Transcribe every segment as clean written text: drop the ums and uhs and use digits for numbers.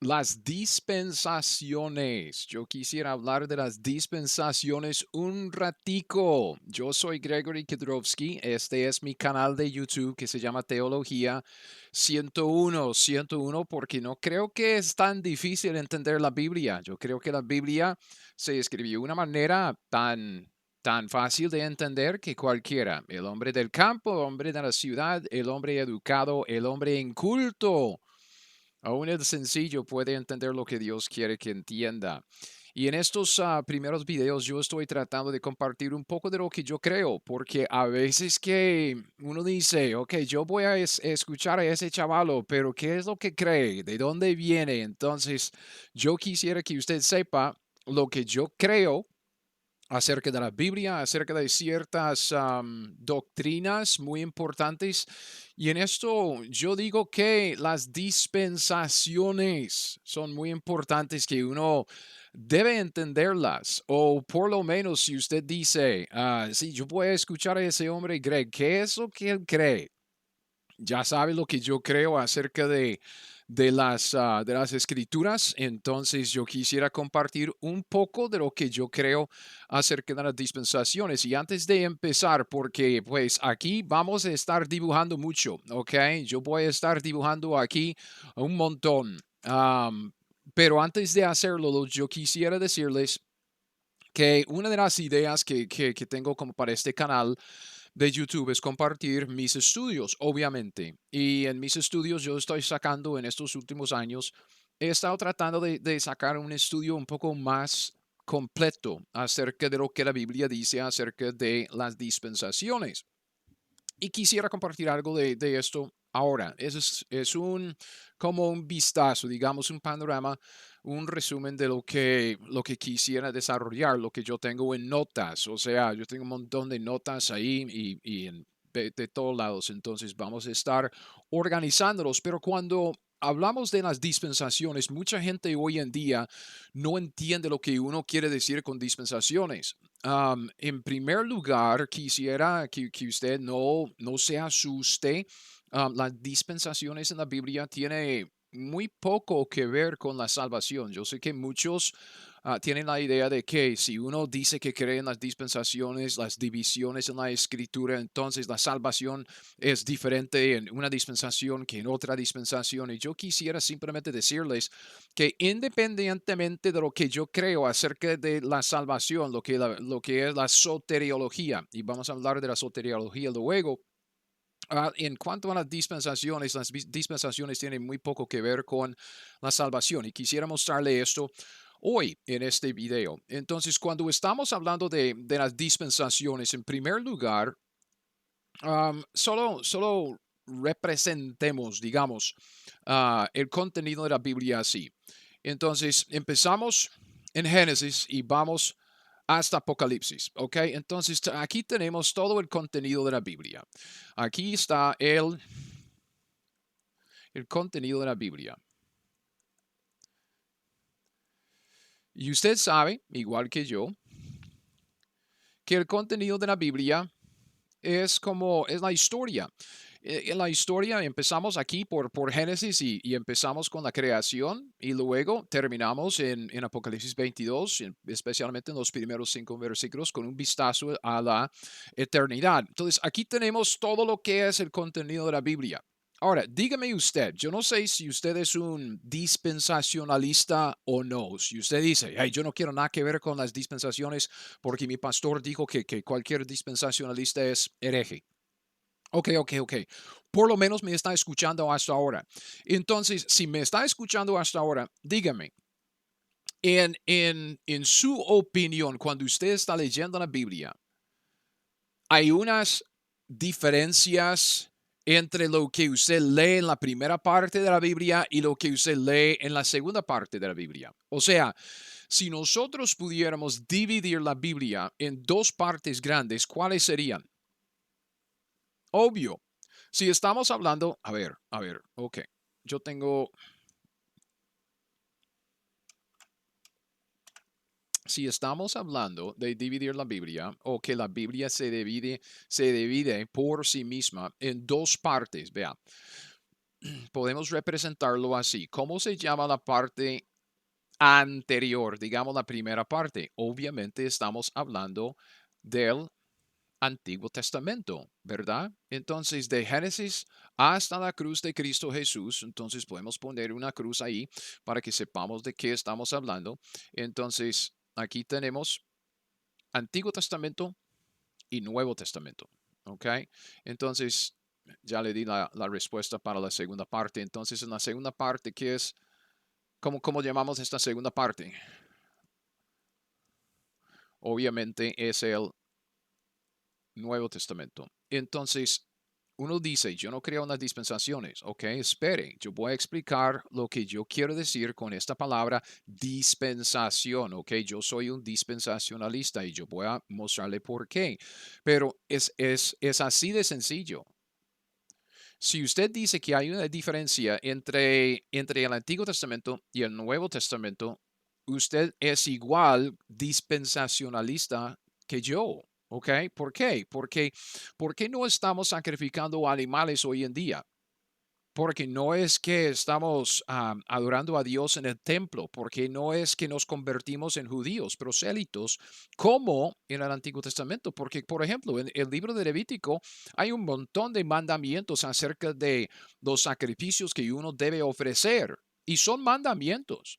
Las dispensaciones. Yo quisiera hablar de las dispensaciones un ratico. Yo soy Gregory Kidrowski. Este es mi canal de YouTube que se llama Teología 101 porque no creo que es tan difícil entender la Biblia. Yo creo que la Biblia se escribió de una manera tan fácil de entender que cualquiera, el hombre del campo, el hombre de la ciudad, el hombre educado, el hombre inculto, aún el sencillo puede entender lo que Dios quiere que entienda. Y en estos primeros videos yo estoy tratando de compartir un poco de lo que yo creo, porque a veces que uno dice, ok, yo voy a escuchar a ese chavalo, pero ¿qué es lo que cree? ¿De dónde viene? Entonces, yo quisiera que usted sepa lo que yo creo acerca de la Biblia, acerca de ciertas doctrinas muy importantes. Y en esto yo digo que las dispensaciones son muy importantes, que uno debe entenderlas. O por lo menos si usted dice, sí, yo voy a escuchar a ese hombre Greg, ¿qué es lo que él cree? Ya sabe lo que yo creo acerca de las escrituras. Entonces yo quisiera compartir un poco de lo que yo creo acerca de las dispensaciones. Y antes de empezar, porque pues aquí vamos a estar dibujando mucho, ¿ok? Yo voy a estar dibujando aquí un montón. Pero antes de hacerlo, yo quisiera decirles que una de las ideas que tengo como para este canal de YouTube es compartir mis estudios, obviamente. Y en mis estudios yo estoy sacando en estos últimos años, he estado tratando de sacar un estudio un poco más completo acerca de lo que la Biblia dice acerca de las dispensaciones. Y quisiera compartir algo de esto ahora. Es como un vistazo, digamos, un panorama, un resumen de lo que quisiera desarrollar, lo que yo tengo en notas. O sea, yo tengo un montón de notas ahí de todos lados. Entonces vamos a estar organizándolos. Pero cuando hablamos de las dispensaciones, mucha gente hoy en día no entiende lo que uno quiere decir con dispensaciones. En primer lugar, quisiera que usted no se asuste. Las dispensaciones en la Biblia tiene muy poco que ver con la salvación. Yo sé que muchos tienen la idea de que si uno dice que cree en las dispensaciones, las divisiones en la escritura, entonces la salvación es diferente en una dispensación que en otra dispensación. Y yo quisiera simplemente decirles que independientemente de lo que yo creo acerca de la salvación, lo que es la soteriología, y vamos a hablar de la soteriología luego. En cuanto a las dispensaciones tienen muy poco que ver con la salvación y quisiera mostrarle esto hoy en este video. Entonces, cuando estamos hablando de las dispensaciones, en primer lugar, solo representemos, digamos, el contenido de la Biblia así. Entonces, empezamos en Génesis y vamos hasta Apocalipsis, ¿ok? Entonces, aquí tenemos todo el contenido de la Biblia. Aquí está el contenido de la Biblia. Y usted sabe, igual que yo, que el contenido de la Biblia es la historia. En la historia empezamos aquí por Génesis y empezamos con la creación y luego terminamos en Apocalipsis 22, especialmente en los primeros 5 versículos, con un vistazo a la eternidad. Entonces, aquí tenemos todo lo que es el contenido de la Biblia. Ahora, dígame usted, yo no sé si usted es un dispensacionalista o no. Si usted dice, hey, yo no quiero nada que ver con las dispensaciones porque mi pastor dijo que cualquier dispensacionalista es hereje. Ok. Por lo menos me está escuchando hasta ahora. Entonces, si me está escuchando hasta ahora, dígame, en su opinión, cuando usted está leyendo la Biblia, hay unas diferencias entre lo que usted lee en la primera parte de la Biblia y lo que usted lee en la segunda parte de la Biblia. O sea, si nosotros pudiéramos dividir la Biblia en dos partes grandes, ¿cuáles serían? Obvio. Si estamos hablando, ok. Yo tengo, si estamos hablando de dividir la Biblia o que la Biblia se divide por sí misma en dos partes, vea. podemos representarlo así. ¿Cómo se llama la parte anterior? Digamos la primera parte. Obviamente estamos hablando del Antiguo Testamento, ¿verdad? Entonces, de Génesis hasta la cruz de Cristo Jesús, entonces podemos poner una cruz ahí para que sepamos de qué estamos hablando. Entonces, aquí tenemos Antiguo Testamento y Nuevo Testamento, ¿ok? Entonces, ya le di la respuesta para la segunda parte. Entonces, en la segunda parte, ¿qué es? ¿Cómo llamamos esta segunda parte? Obviamente es el Nuevo Testamento. Entonces, uno dice, yo no creo en las dispensaciones. Ok, espere, yo voy a explicar lo que yo quiero decir con esta palabra dispensación. Ok, yo soy un dispensacionalista y yo voy a mostrarle por qué. Pero es así de sencillo. Si usted dice que hay una diferencia entre el Antiguo Testamento y el Nuevo Testamento, usted es igual dispensacionalista que yo. ¿Ok? ¿Por qué? Porque no estamos sacrificando animales hoy en día. Porque no es que estamos adorando a Dios en el templo, porque no es que nos convertimos en judíos prosélitos como en el Antiguo Testamento, porque por ejemplo en el libro de Levítico hay un montón de mandamientos acerca de los sacrificios que uno debe ofrecer y son mandamientos.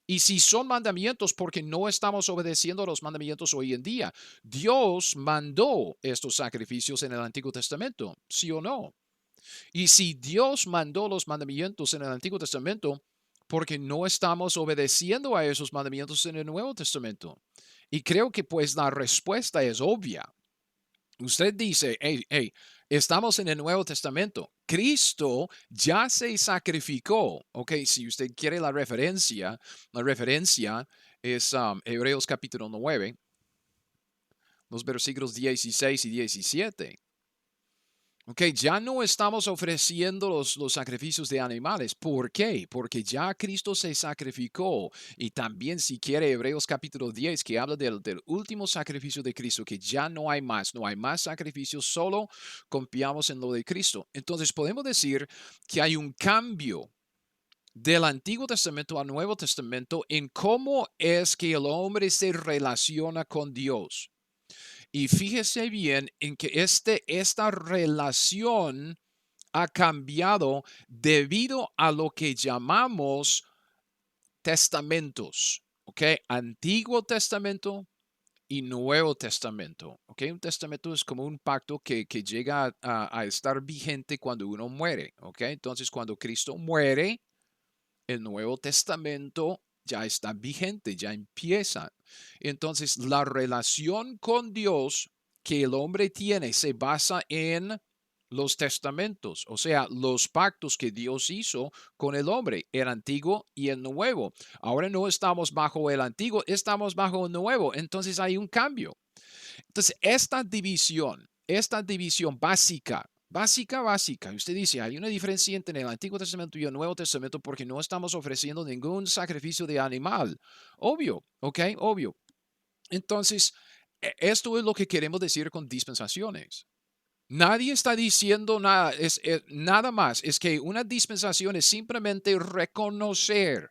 Y si son mandamientos, porque no estamos obedeciendo los mandamientos hoy en día, Dios mandó estos sacrificios en el Antiguo Testamento, ¿sí o no? Y si Dios mandó los mandamientos en el Antiguo Testamento, porque no estamos obedeciendo a esos mandamientos en el Nuevo Testamento. Y creo que pues la respuesta es obvia. Usted dice, hey, hey, estamos en el Nuevo Testamento. Cristo ya se sacrificó. Ok, si usted quiere la referencia es Hebreos capítulo 9, los versículos 16 y 17. Ok, ya no estamos ofreciendo los sacrificios de animales. ¿Por qué? Porque ya Cristo se sacrificó. Y también si quiere Hebreos capítulo 10 que habla del último sacrificio de Cristo, que ya no hay más sacrificios, solo confiamos en lo de Cristo. Entonces podemos decir que hay un cambio del Antiguo Testamento al Nuevo Testamento en cómo es que el hombre se relaciona con Dios. Y fíjese bien en que esta relación ha cambiado debido a lo que llamamos testamentos, ¿ok? Antiguo Testamento y Nuevo Testamento, ¿ok? Un testamento es como un pacto que llega a estar vigente cuando uno muere, ¿ok? Entonces, cuando Cristo muere, el Nuevo Testamento ya está vigente, ya empieza. Entonces, la relación con Dios que el hombre tiene se basa en los testamentos, o sea, los pactos que Dios hizo con el hombre, el antiguo y el nuevo. Ahora no estamos bajo el antiguo, estamos bajo el nuevo, entonces hay un cambio. Entonces, esta división básica, usted dice, hay una diferencia entre el Antiguo Testamento y el Nuevo Testamento porque no estamos ofreciendo ningún sacrificio de animal. Obvio, ¿ok? Obvio. Entonces, esto es lo que queremos decir con dispensaciones. Nadie está diciendo nada, nada más, es que una dispensación es simplemente reconocer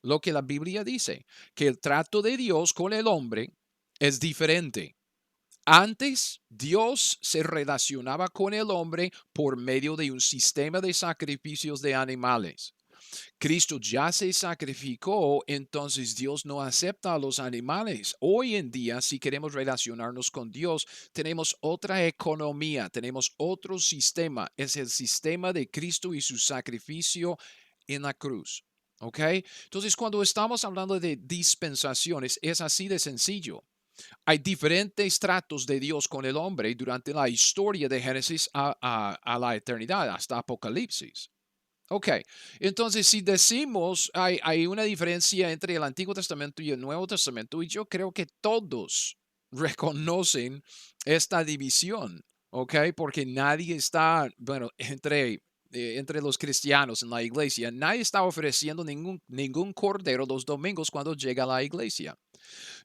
lo que la Biblia dice, que el trato de Dios con el hombre es diferente. Antes, Dios se relacionaba con el hombre por medio de un sistema de sacrificios de animales. Cristo ya se sacrificó, entonces Dios no acepta a los animales. Hoy en día, si queremos relacionarnos con Dios, tenemos otra economía, tenemos otro sistema. Es el sistema de Cristo y su sacrificio en la cruz. ¿Ok? Entonces, cuando estamos hablando de dispensaciones, es así de sencillo. Hay diferentes tratos de Dios con el hombre durante la historia de Génesis a la eternidad, hasta Apocalipsis. Ok, entonces si decimos hay una diferencia entre el Antiguo Testamento y el Nuevo Testamento, y yo creo que todos reconocen esta división, ok, porque nadie está, bueno, entre los cristianos en la iglesia, nadie está ofreciendo ningún cordero los domingos cuando llega a la iglesia.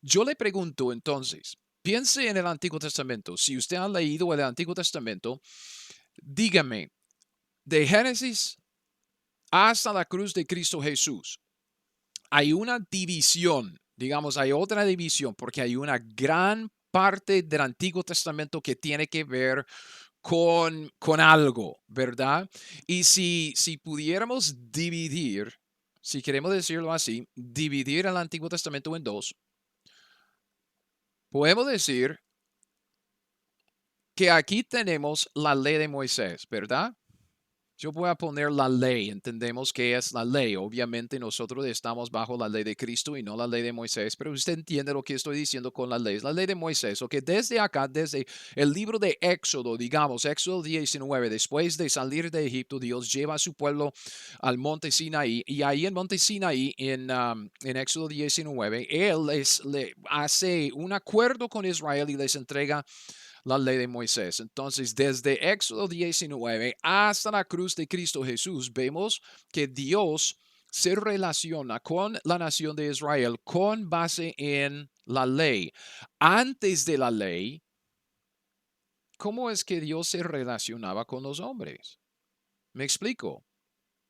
Yo le pregunto entonces, piense en el Antiguo Testamento. Si usted ha leído el Antiguo Testamento, dígame, de Génesis hasta la cruz de Cristo Jesús, hay una división, digamos, hay otra división, porque hay una gran parte del Antiguo Testamento que tiene que ver con algo, ¿verdad? Y si pudiéramos dividir, si queremos decirlo así, dividir el Antiguo Testamento en dos, podemos decir que aquí tenemos la ley de Moisés, ¿verdad? Yo voy a poner la ley, entendemos que es la ley. Obviamente nosotros estamos bajo la ley de Cristo y no la ley de Moisés, pero usted entiende lo que estoy diciendo con la ley. Es la ley de Moisés, o que desde acá, desde el libro de Éxodo, digamos, Éxodo 19, después de salir de Egipto, Dios lleva a su pueblo al monte Sinaí y ahí en monte Sinaí, en Éxodo 19, Él le hace un acuerdo con Israel y les entrega la ley de Moisés. Entonces, desde Éxodo 19 hasta la cruz de Cristo Jesús, vemos que Dios se relaciona con la nación de Israel con base en la ley. Antes de la ley, ¿cómo es que Dios se relacionaba con los hombres? Me explico.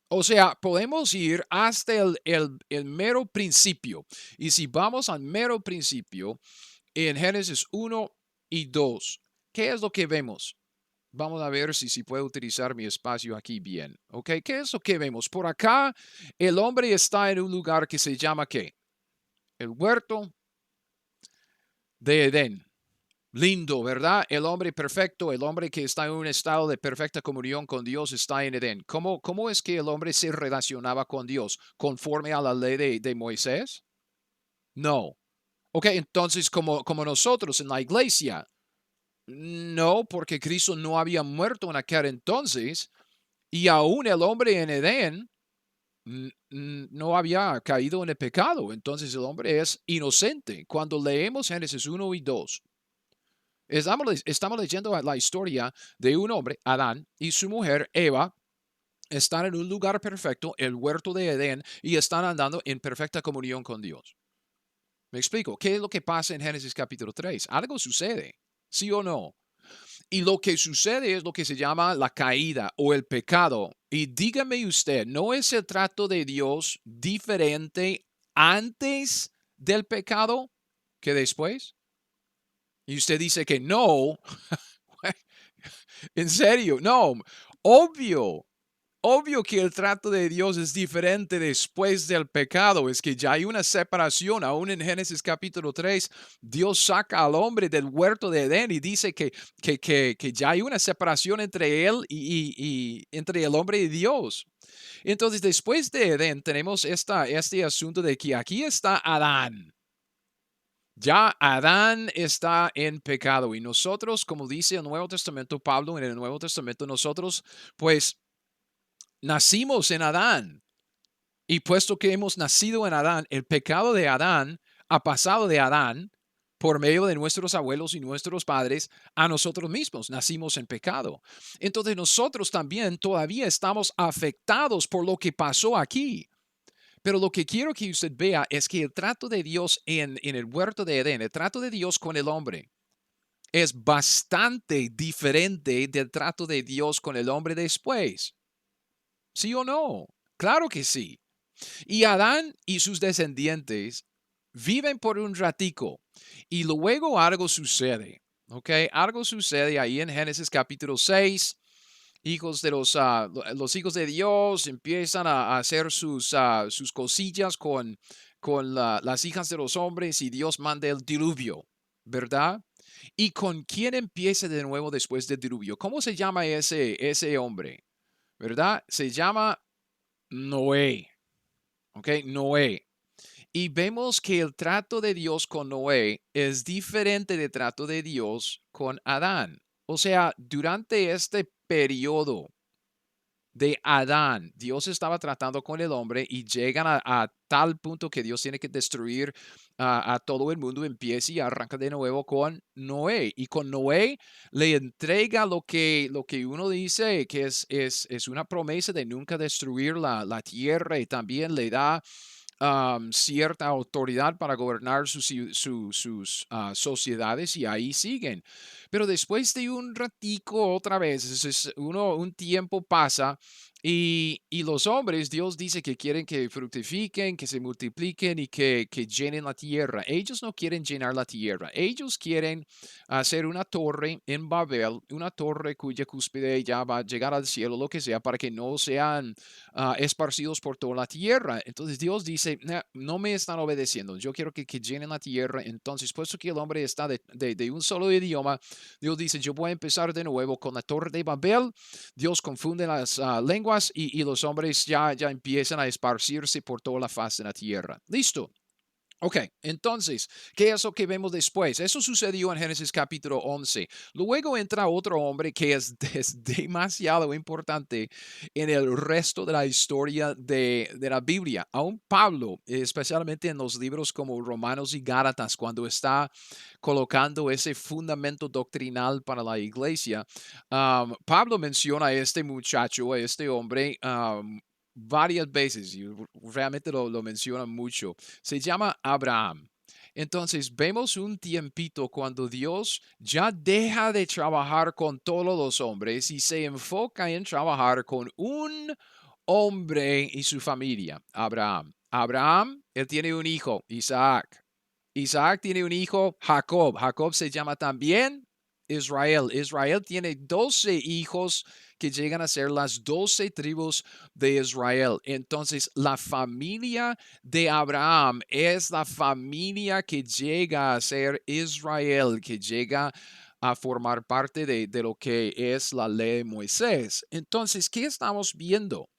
O sea, podemos ir hasta el mero principio. Y si vamos al mero principio, en Génesis 1 y 2, ¿qué es lo que vemos? Vamos a ver si puedo utilizar mi espacio aquí bien. ¿Ok? ¿Qué es lo que vemos? Por acá, el hombre está en un lugar que se llama ¿qué? El huerto de Edén. Lindo, ¿verdad? El hombre perfecto, el hombre que está en un estado de perfecta comunión con Dios está en Edén. ¿Cómo es que el hombre se relacionaba con Dios? ¿Conforme a la ley de Moisés? No. Ok, entonces como nosotros en la iglesia, no, porque Cristo no había muerto en aquel entonces y aún el hombre en Edén no había caído en el pecado. Entonces el hombre es inocente. Cuando leemos Génesis 1 y 2, estamos leyendo la historia de un hombre, Adán, y su mujer, Eva. Están en un lugar perfecto, el huerto de Edén, y están andando en perfecta comunión con Dios. Me explico. ¿Qué es lo que pasa en Génesis capítulo 3? Algo sucede, ¿sí o no? Y lo que sucede es lo que se llama la caída o el pecado. Y dígame usted, ¿no es el trato de Dios diferente antes del pecado que después? Y usted dice que no. En serio, no. Obvio. Obvio que el trato de Dios es diferente después del pecado. Es que ya hay una separación. Aún en Génesis capítulo 3, Dios saca al hombre del huerto de Edén y dice que ya hay una separación entre él y entre el hombre y Dios. Entonces, después de Edén, tenemos este asunto de que aquí está Adán. Ya Adán está en pecado y nosotros, como dice el Nuevo Testamento, Pablo en el Nuevo Testamento, nosotros pues nacimos en Adán. Y puesto que hemos nacido en Adán, el pecado de Adán ha pasado de Adán por medio de nuestros abuelos y nuestros padres a nosotros mismos. Nacimos en pecado. Entonces nosotros también todavía estamos afectados por lo que pasó aquí. Pero lo que quiero que usted vea es que el trato de Dios en el huerto de Edén, el trato de Dios con el hombre, es bastante diferente del trato de Dios con el hombre después. ¿Sí o no? Claro que sí. Y Adán y sus descendientes viven por un ratico y luego algo sucede. ¿Ok? Algo sucede ahí en Génesis capítulo 6. Hijos de los hijos de Dios empiezan a hacer sus cosillas con las hijas de los hombres y Dios manda el diluvio, ¿verdad? ¿Y con quién empieza de nuevo después del diluvio? ¿Cómo se llama ese hombre? ¿Verdad? Se llama Noé. ¿Ok? Noé. Y vemos que el trato de Dios con Noé es diferente del trato de Dios con Adán. O sea, durante este periodo de Adán, Dios estaba tratando con el hombre y llegan a tal punto que Dios tiene que destruir a todo el mundo, empieza y arranca de nuevo con Noé. Y con Noé le entrega lo que uno dice que es una promesa de nunca destruir la tierra y también le da cierta autoridad para gobernar sus sociedades y ahí siguen. Pero después de un ratico otra vez, un tiempo pasa Y los hombres, Dios dice que quieren que fructifiquen, que se multipliquen y que llenen la tierra. Ellos no quieren llenar la tierra. Ellos quieren hacer una torre en Babel, una torre cuya cúspide ya va a llegar al cielo, lo que sea, para que no sean esparcidos por toda la tierra. Entonces Dios dice, "Nah, no me están obedeciendo. Yo quiero que llenen la tierra. Entonces, puesto que el hombre está de un solo idioma, Dios dice, yo voy a empezar de nuevo con la torre de Babel. Dios confunde las lenguas y los hombres ya empiezan a esparcirse por toda la faz de la tierra. Listo. Ok, entonces, ¿qué es lo que vemos después? Eso sucedió en Génesis capítulo 11. Luego entra otro hombre que es demasiado importante en el resto de la historia de la Biblia. Aún Pablo, especialmente en los libros como Romanos y Gálatas, cuando está colocando ese fundamento doctrinal para la iglesia, Pablo menciona a este muchacho, a este hombre, varias veces y realmente lo menciona mucho. Se llama Abraham. Entonces vemos un tiempito cuando Dios ya deja de trabajar con todos los hombres y se enfoca en trabajar con un hombre y su familia, Abraham. Abraham, él tiene un hijo, Isaac. Isaac tiene un hijo, Jacob. Jacob se llama también Israel. Israel tiene 12 hijos que llegan a ser las 12 tribus de Israel. Entonces, la familia de Abraham es la familia que llega a ser Israel, que llega a formar parte de lo que es la ley de Moisés. Entonces, ¿qué estamos viendo?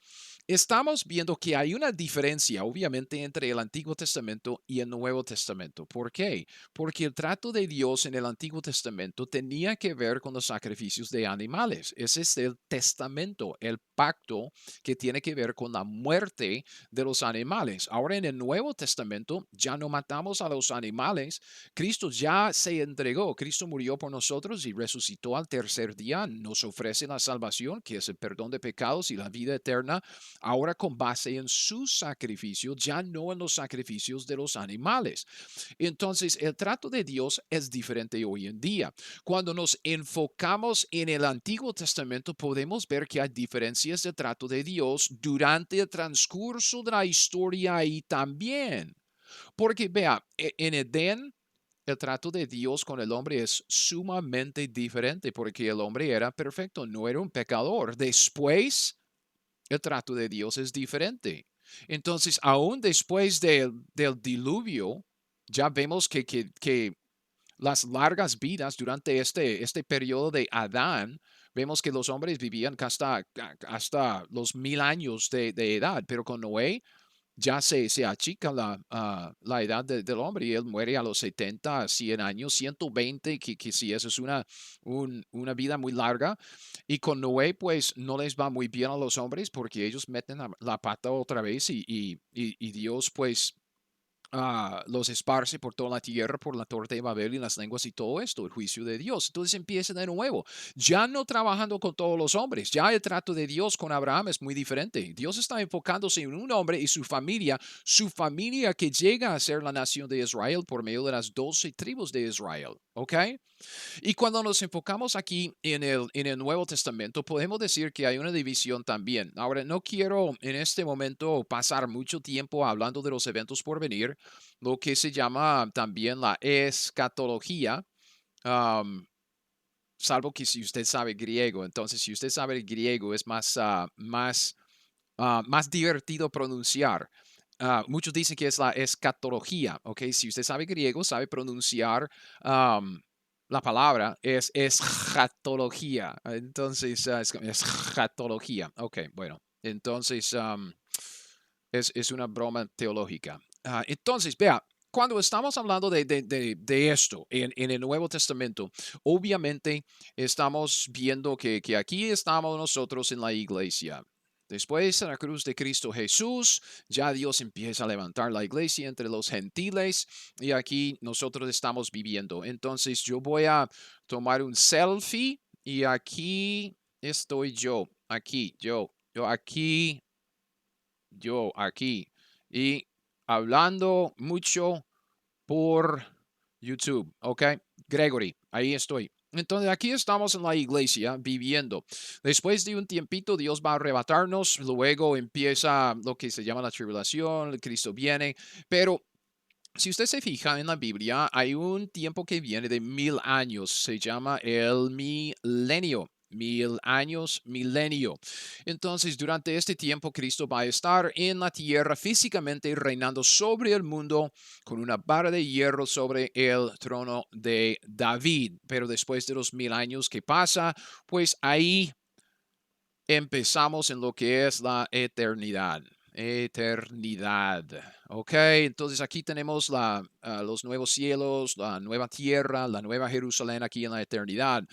Estamos viendo que hay una diferencia, obviamente, entre el Antiguo Testamento y el Nuevo Testamento. ¿Por qué? Porque el trato de Dios en el Antiguo Testamento tenía que ver con los sacrificios de animales. Ese es el testamento, el pacto que tiene que ver con la muerte de los animales. Ahora en el Nuevo Testamento ya no matamos a los animales. Cristo ya se entregó. Cristo murió por nosotros y resucitó al tercer día. Nos ofrece la salvación, que es el perdón de pecados y la vida eterna ahora con base en su sacrificio, ya no en los sacrificios de los animales. Entonces, el trato de Dios es diferente hoy en día. Cuando nos enfocamos en el Antiguo Testamento, podemos ver que hay diferencias de trato de Dios durante el transcurso de la historia y también. Porque vea, en Edén, el trato de Dios con el hombre es sumamente diferente porque el hombre era perfecto, no era un pecador. Después, el trato de Dios es diferente. Entonces, aún después del diluvio, ya vemos que las largas vidas durante este periodo de Adán, vemos que los hombres vivían hasta los 1000 años de edad, pero con Noé ya se achica la edad del hombre y él muere a los 70, 100 años, 120, que sí, eso es una vida muy larga. Y con Noé, pues no les va muy bien a los hombres porque ellos meten la pata otra vez y Dios, pues los esparce por toda la tierra, por la torre de Babel y las lenguas y todo esto, el juicio de Dios. Entonces empieza de nuevo, ya no trabajando con todos los hombres, ya el trato de Dios con Abraham es muy diferente. Dios está enfocándose en un hombre y su familia que llega a ser la nación de Israel por medio de las 12 tribus de Israel. ¿Ok? Y cuando nos enfocamos aquí en el Nuevo Testamento, podemos decir que hay una división también. Ahora, no quiero en este momento pasar mucho tiempo hablando de los eventos por venir, lo que se llama también la escatología, um, salvo que si usted sabe griego. Entonces, si usted sabe el griego, es más divertido pronunciar. Muchos dicen que es la escatología, ¿ok? Si usted sabe griego, sabe pronunciar um, la palabra, es escatología. Entonces, es escatología. Ok, bueno. Entonces, es una broma teológica. Entonces, vea, cuando estamos hablando de esto en el Nuevo Testamento, obviamente estamos viendo que aquí estamos nosotros en la iglesia. Después de la cruz de Cristo Jesús, ya Dios empieza a levantar la iglesia entre los gentiles y aquí nosotros estamos viviendo. Entonces yo voy a tomar un selfie y aquí estoy yo, aquí, yo aquí, yo aquí y hablando mucho por YouTube, ¿ok? Gregory, ahí estoy. Entonces aquí estamos en la iglesia viviendo. Después de un tiempito Dios va a arrebatarnos, luego empieza lo que se llama la tribulación, Cristo viene, pero si usted se fija en la Biblia, hay un tiempo que viene de 1000 años, se llama el milenio. 1000 años, milenio. Entonces, durante este tiempo, Cristo va a estar en la tierra físicamente reinando sobre el mundo con una vara de hierro sobre el trono de David. Pero después de los 1000 años que pasa, pues ahí empezamos en lo que es la eternidad. Eternidad. Ok, entonces aquí tenemos los nuevos cielos, la nueva tierra, la nueva Jerusalén aquí en la eternidad.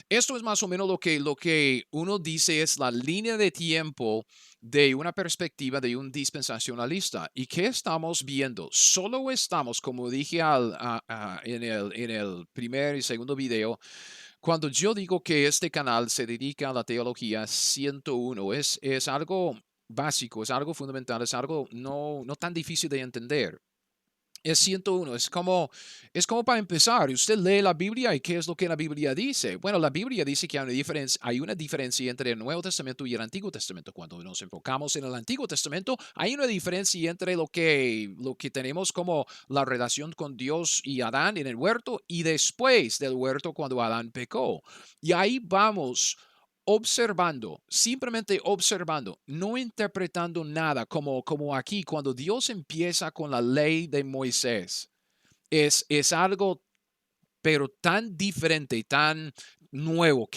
Esto es más o menos lo que uno dice es la línea de tiempo de una perspectiva de un dispensacionalista. ¿Y qué estamos viendo? Solo estamos, como dije en el primer y segundo video, cuando yo digo que este canal se dedica a la teología 101, es algo básico, es algo fundamental, es algo no tan difícil de entender. Es 101, es como para empezar. Usted lee la Biblia y ¿qué es lo que la Biblia dice? Bueno, la Biblia dice que hay una diferencia entre el Nuevo Testamento y el Antiguo Testamento. Cuando nos enfocamos en el Antiguo Testamento, hay una diferencia entre lo que tenemos como la relación con Dios y Adán en el huerto y después del huerto cuando Adán pecó. Y ahí vamos observando, simplemente observando, no interpretando nada, como aquí, cuando Dios empieza con la ley de Moisés, es algo, pero tan diferente y tan nuevo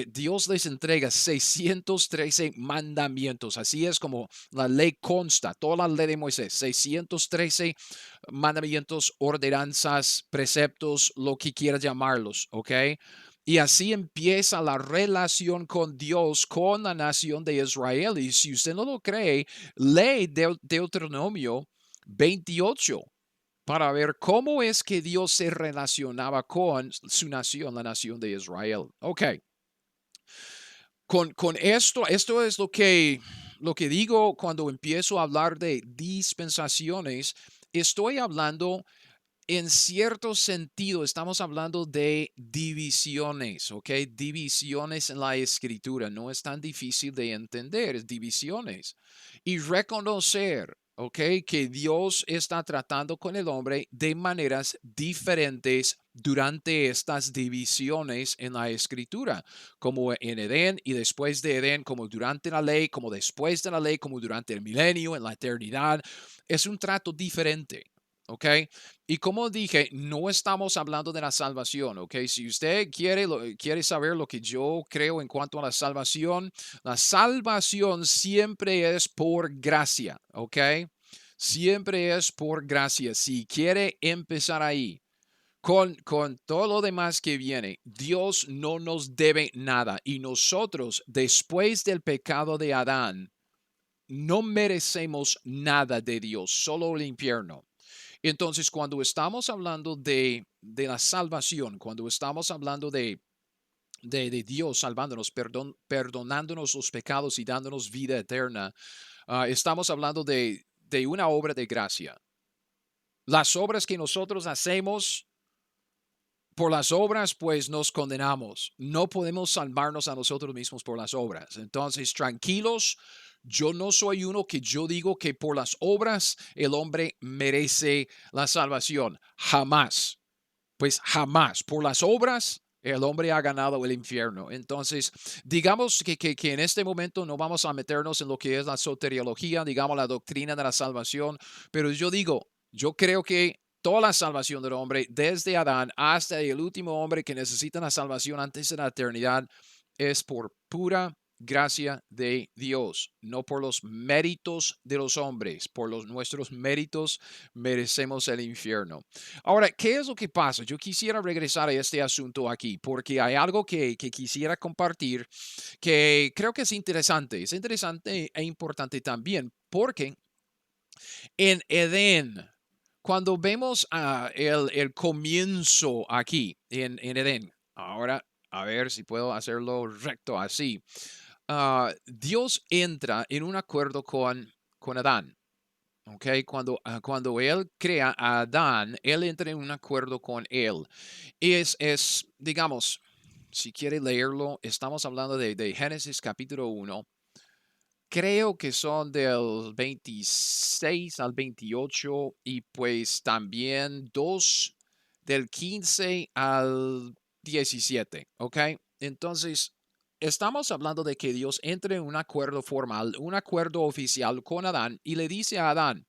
Dios les entrega 613 mandamientos. Así es como la ley consta, toda la ley de Moisés, 613 mandamientos, ordenanzas, preceptos, lo que quiera llamarlos, ¿ok? Y así empieza la relación con Dios, con la nación de Israel. Y si usted no lo cree, lee Deuteronomio 28 para ver cómo es que Dios se relacionaba con su nación, la nación de Israel. Ok, con esto es lo que digo cuando empiezo a hablar de dispensaciones. Estoy hablando en cierto sentido, estamos hablando de divisiones, ¿ok? Divisiones en la escritura. No es tan difícil de entender, es divisiones. Y reconocer, ¿ok? Que Dios está tratando con el hombre de maneras diferentes durante estas divisiones en la escritura, como en Edén y después de Edén, como durante la ley, como después de la ley, como durante el milenio, en la eternidad. Es un trato diferente. ¿Ok? Y como dije, no estamos hablando de la salvación, ¿ok? Si usted quiere saber lo que yo creo en cuanto a la salvación siempre es por gracia, ¿ok? Siempre es por gracia. Si quiere empezar ahí, con todo lo demás que viene, Dios no nos debe nada y nosotros, después del pecado de Adán, no merecemos nada de Dios, solo el infierno. Entonces, cuando estamos hablando de la salvación, cuando estamos hablando de Dios salvándonos, perdonándonos los pecados y dándonos vida eterna, estamos hablando de una obra de gracia. Las obras que nosotros hacemos, por las obras, pues nos condenamos. No podemos salvarnos a nosotros mismos por las obras. Entonces, tranquilos, yo no soy uno que yo digo que por las obras el hombre merece la salvación. Jamás. Pues jamás. Por las obras el hombre ha ganado el infierno. Entonces, digamos que en este momento no vamos a meternos en lo que es la soteriología, digamos la doctrina de la salvación, pero yo digo, yo creo que toda la salvación del hombre, desde Adán hasta el último hombre que necesita la salvación antes de la eternidad, es por pura gracia de Dios, no por los méritos de los hombres. Por nuestros méritos merecemos el infierno. Ahora, ¿qué es lo que pasa? Yo quisiera regresar a este asunto aquí porque hay algo que quisiera compartir que creo que es interesante e importante también porque en Edén, cuando vemos el comienzo aquí en Edén, ahora a ver si puedo hacerlo recto así. Dios entra en un acuerdo con Adán. ¿Ok? Cuando él crea a Adán, él entra en un acuerdo con él. Digamos, si quiere leerlo, estamos hablando de Génesis capítulo 1. Creo que son del 26 al 28 y pues también dos del 15 al 17, ¿ok? Entonces, estamos hablando de que Dios entre en un acuerdo formal, un acuerdo oficial con Adán y le dice a Adán,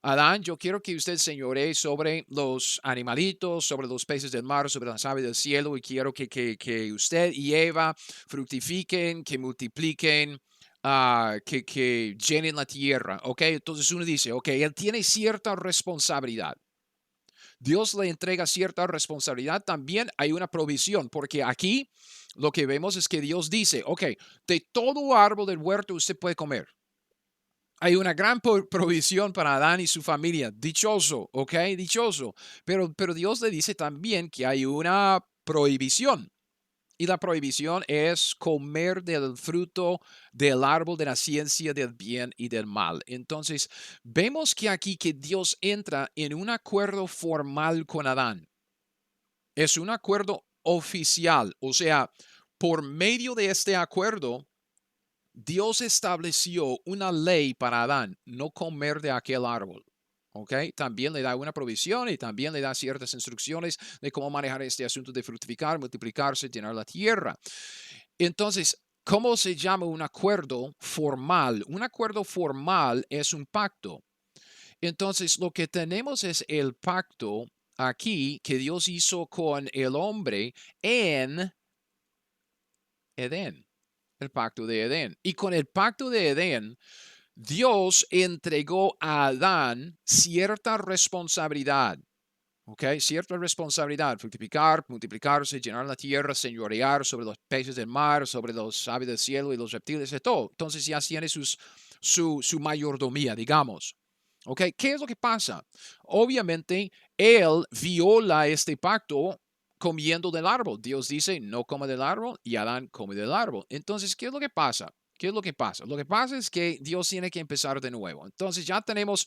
Adán, yo quiero que usted señoree sobre los animalitos, sobre los peces del mar, sobre las aves del cielo y quiero que usted y Eva fructifiquen, que multipliquen, que llenen la tierra, ¿ok? Entonces uno dice, ok, él tiene cierta responsabilidad. Dios le entrega cierta responsabilidad, también hay una provisión, porque aquí lo que vemos es que Dios dice, ok, de todo árbol del huerto usted puede comer. Hay una gran provisión para Adán y su familia. Dichoso, ¿ok? Dichoso. Pero Dios le dice también que hay una prohibición. Y la prohibición es comer del fruto del árbol de la ciencia del bien y del mal. Entonces, vemos que aquí que Dios entra en un acuerdo formal con Adán. Es un acuerdo oficial. O sea, por medio de este acuerdo, Dios estableció una ley para Adán, no comer de aquel árbol. ¿Ok? También le da una provisión y también le da ciertas instrucciones de cómo manejar este asunto de fructificar, multiplicarse, llenar la tierra. Entonces, ¿cómo se llama un acuerdo formal? Un acuerdo formal es un pacto. Entonces, lo que tenemos es el pacto aquí que Dios hizo con el hombre en Edén, el pacto de Edén. Y con el pacto de Edén, Dios entregó a Adán cierta responsabilidad, ¿ok? Cierta responsabilidad, fructificar, multiplicarse, llenar la tierra, señorear sobre los peces del mar, sobre los aves del cielo y los reptiles de todo. Entonces ya tiene su mayordomía, digamos. ¿Ok? ¿Qué es lo que pasa? Obviamente, él viola este pacto comiendo del árbol. Dios dice, no come del árbol y Adán come del árbol. Entonces, ¿qué es lo que pasa? ¿Qué es lo que pasa? Lo que pasa es que Dios tiene que empezar de nuevo. Entonces ya tenemos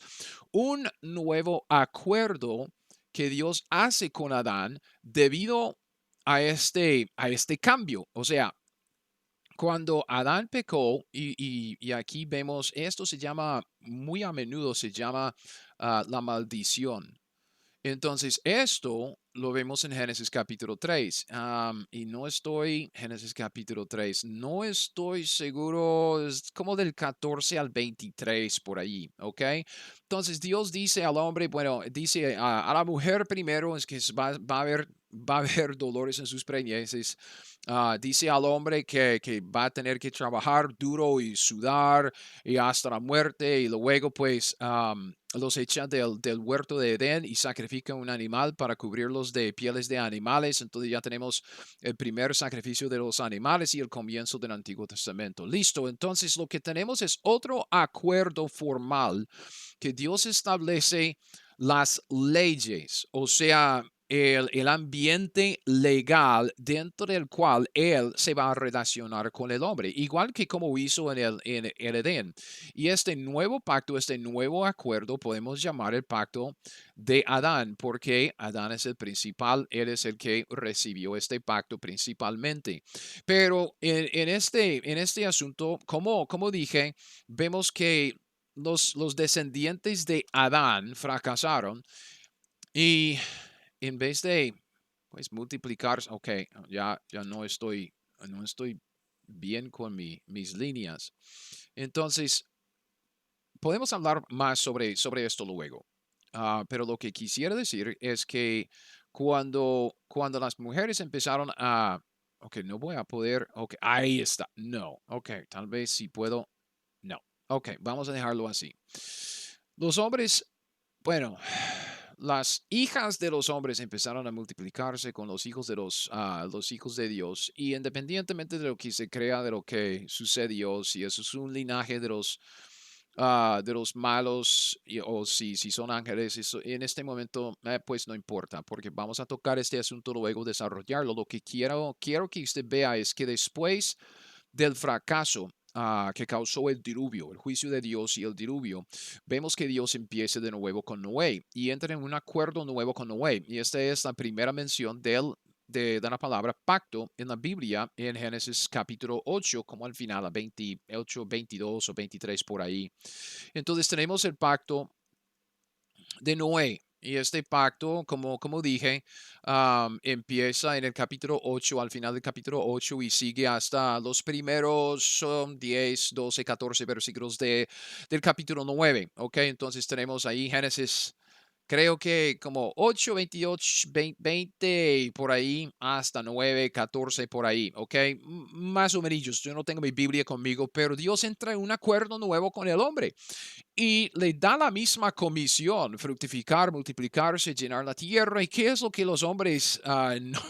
un nuevo acuerdo que Dios hace con Adán debido a este cambio. O sea, cuando Adán pecó, y aquí vemos, esto se llama, muy a menudo se llama la maldición. Entonces, esto lo vemos en Génesis capítulo 3. Y no estoy, Génesis capítulo 3, no estoy seguro, es como del 14 al 23 por allí, ¿ok? Entonces, Dios dice al hombre, bueno, dice a la mujer primero, es que va a haber dolores en sus preñeces. Dice al hombre que va a tener que trabajar duro y sudar y hasta la muerte y luego pues los echa del huerto de Edén y sacrifica un animal para cubrirlos de pieles de animales. Entonces ya tenemos el primer sacrificio de los animales y el comienzo del Antiguo Testamento. Listo, entonces lo que tenemos es otro acuerdo formal que Dios establece las leyes, o sea, el ambiente legal dentro del cual él se va a relacionar con el hombre, igual que como hizo en el Edén. Y este nuevo pacto, este nuevo acuerdo, podemos llamar el pacto de Adán, porque Adán es el principal, él es el que recibió este pacto principalmente. Pero en este asunto, como dije, vemos que los descendientes de Adán fracasaron y en vez de pues multiplicarse, ok, ya no estoy bien con mis líneas. Entonces, podemos hablar más sobre esto luego. Pero lo que quisiera decir es que cuando las mujeres empezaron ok, no voy a poder, ok, ahí está, no, ok, tal vez si puedo, no, ok, vamos a dejarlo así. Los hombres, bueno, las hijas de los hombres empezaron a multiplicarse con los hijos de Dios y independientemente de lo que se crea, de lo que sucedió, si eso es un linaje de los malos o si son ángeles, en este momento pues no importa porque vamos a tocar este asunto luego, desarrollarlo. Lo que quiero que usted vea es que después del fracaso que causó el diluvio, el juicio de Dios y el diluvio, vemos que Dios empieza de nuevo con Noé y entra en un acuerdo nuevo con Noé. Y esta es la primera mención de la palabra pacto en la Biblia, en Génesis capítulo 8, como al final, a 28, 22 o 23 por ahí. Entonces tenemos el pacto de Noé. Y este pacto, como dije, empieza en el capítulo 8, al final del capítulo 8 y sigue hasta los primeros 10, 12, 14 versículos del capítulo 9. ¿Ok? Entonces tenemos ahí Génesis, creo que como 8, 28, 20 por ahí, hasta 9, 14 por ahí, ¿ok? Más o menos, yo no tengo mi Biblia conmigo, pero Dios entra en un acuerdo nuevo con el hombre y le da la misma comisión: fructificar, multiplicarse, llenar la tierra. ¿Y qué es lo que los hombres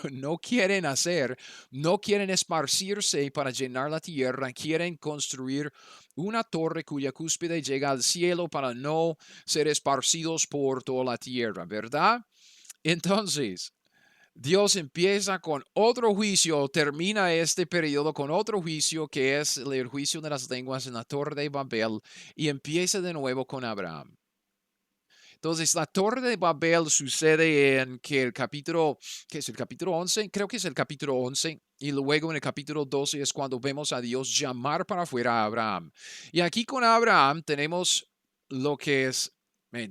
no quieren hacer? No quieren esparcirse para llenar la tierra, quieren construir una torre cuya cúspide llega al cielo para no ser esparcidos por toda la tierra, ¿verdad? Entonces, Dios empieza con otro juicio, termina este periodo con otro juicio que es el juicio de las lenguas en la Torre de Babel y empieza de nuevo con Abraham. Entonces, la Torre de Babel sucede en que el capítulo, ¿qué es el capítulo 11? Creo que es el capítulo 11. Y luego en el capítulo 12 es cuando vemos a Dios llamar para afuera a Abraham. Y aquí con Abraham tenemos lo que es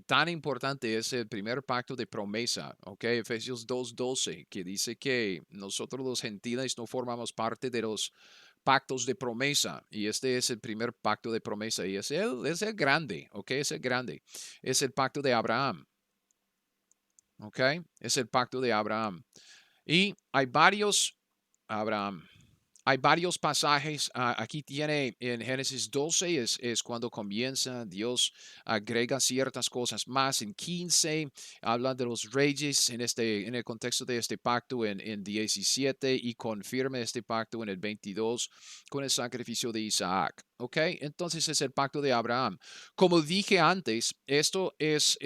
tan importante, es el primer pacto de promesa, ¿ok? Efesios 2:12, que dice que nosotros los gentiles no formamos parte de los pactos de promesa. Y este es el primer pacto de promesa. Y es el grande, ¿ok? Es el grande. Es el pacto de Abraham, ¿ok? Es el pacto de Abraham. Y hay varios, Abraham, hay varios pasajes. Aquí tiene en Génesis 12, es cuando comienza. Dios agrega ciertas cosas más. En 15 habla de los reyes en el contexto de este pacto en 17 y confirma este pacto en el 22 con el sacrificio de Isaac. ¿Ok? Entonces es el pacto de Abraham. Como dije antes, esto es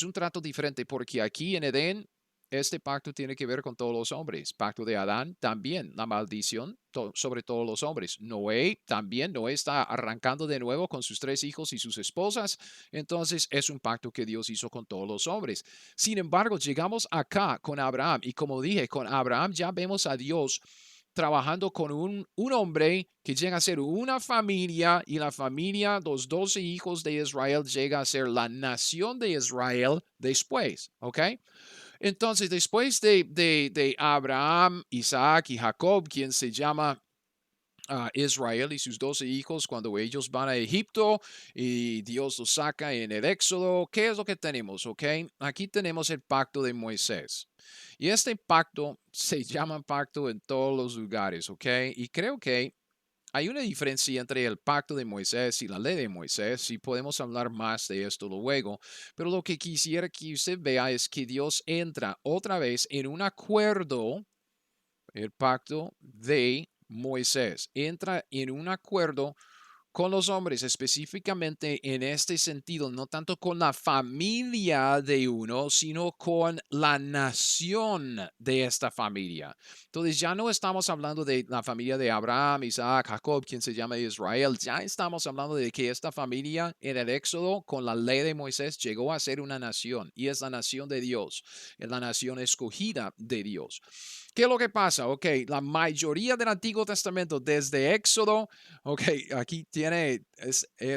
un trato diferente porque aquí en Edén este pacto tiene que ver con todos los hombres. Pacto de Adán también, la maldición sobre todos los hombres. Noé también, Noé está arrancando de nuevo con sus 3 hijos y sus esposas. Entonces es un pacto que Dios hizo con todos los hombres. Sin embargo, llegamos acá con Abraham y como dije, con Abraham ya vemos a Dios trabajando con un hombre que llega a ser una familia y la familia, los 12 hijos de Israel, llega a ser la nación de Israel después, ¿ok? Entonces, después de Abraham, Isaac y Jacob, quien se llama Israel y sus 12 hijos, cuando ellos van a Egipto y Dios los saca en el Éxodo, ¿qué es lo que tenemos? ¿Ok? Aquí tenemos el pacto de Moisés. Y este pacto se llama pacto en todos los lugares, ¿ok? Y creo que hay una diferencia entre el pacto de Moisés y la ley de Moisés, y podemos hablar más de esto luego, pero lo que quisiera que usted vea es que Dios entra otra vez en un acuerdo, el pacto de Moisés, entra en un acuerdo con los hombres, específicamente en este sentido, no tanto con la familia de uno, sino con la nación de esta familia. Entonces ya no estamos hablando de la familia de Abraham, Isaac, Jacob, quien se llama Israel, ya estamos hablando de que esta familia en el Éxodo, con la ley de Moisés, llegó a ser una nación y es la nación de Dios, es la nación escogida de Dios. ¿Qué es lo que pasa? Ok, la mayoría del Antiguo Testamento, desde Éxodo. Ok, aquí tiene,